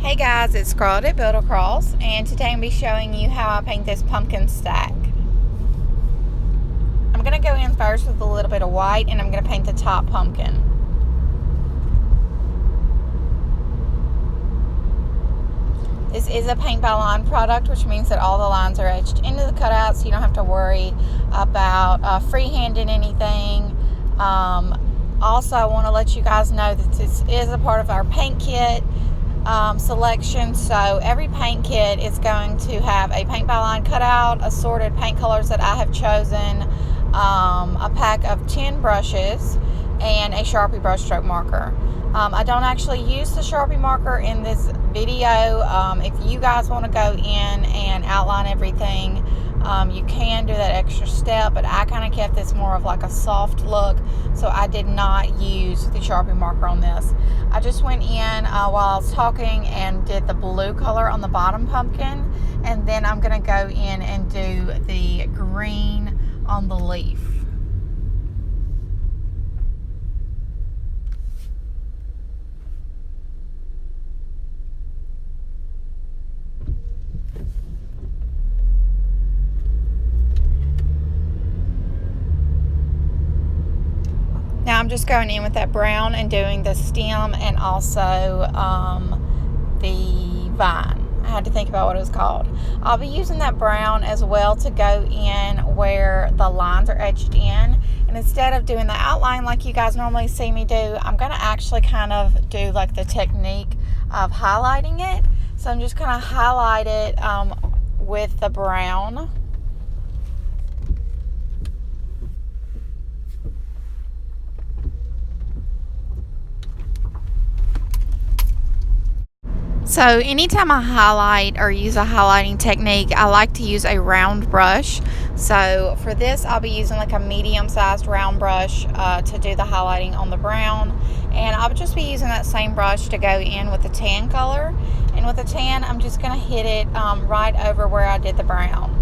Hey guys, it's Scarlett at Build Across, and today I'm going to be showing you how I paint this pumpkin stack. I'm going to go in first with a little bit of white, and I'm going to paint the top pumpkin. This is a paint by line product, which means that all the lines are etched into the cutout, so you don't have to worry about freehanding anything. Also, I want to let you guys know that this is a part of our paint kit selection. So every paint kit is going to have a paint by line cutout, assorted paint colors that I have chosen, a pack of 10 brushes, and a Sharpie brush stroke marker. I don't actually use the Sharpie marker in this video. If you guys want to go in and outline everything, you can do that extra step, but I kind of kept this more of like a soft look, so I did not use the Sharpie marker on this. I just went in while I was talking and did the blue color on the bottom pumpkin, and then I'm going to go in and do the green on the leaf. Now I'm just going in with that brown and doing the stem and also the vine. I had to think about what it was called. I'll be using that brown as well to go in where the lines are etched in. And instead of doing the outline like you guys normally see me do, I'm going to actually kind of do like the technique of highlighting it. So I'm just going to highlight it with the brown. So anytime I highlight or use a highlighting technique, I like to use a round brush. So for this, I'll be using like a medium-sized round brush to do the highlighting on the brown. And I'll just be using that same brush to go in with the tan color. And with the tan, I'm just going to hit it right over where I did the brown.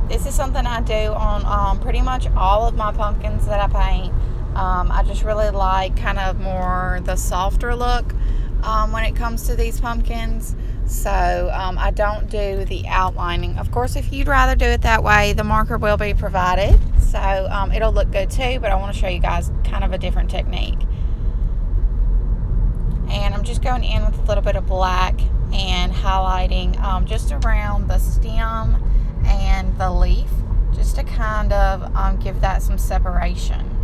This is something I do on pretty much all of my pumpkins that I paint. I just really like kind of more the softer look when it comes to these pumpkins, so I don't do the outlining. Of course, if you'd rather do it that way, the marker will be provided, so it'll look good too, but I want to show you guys kind of a different technique. And I'm just going in with a little bit of black and highlighting just around the stem and the leaf, just to kind of give that some separation.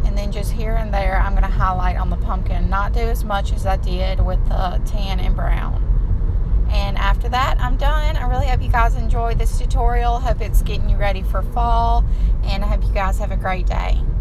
And then just here and there, I'm going to highlight on the pumpkin, not do as much as I did with the tan and brown. And after that, I'm done. I really hope you guys enjoyed this tutorial. Hope it's getting you ready for fall, and I hope you guys have a great day.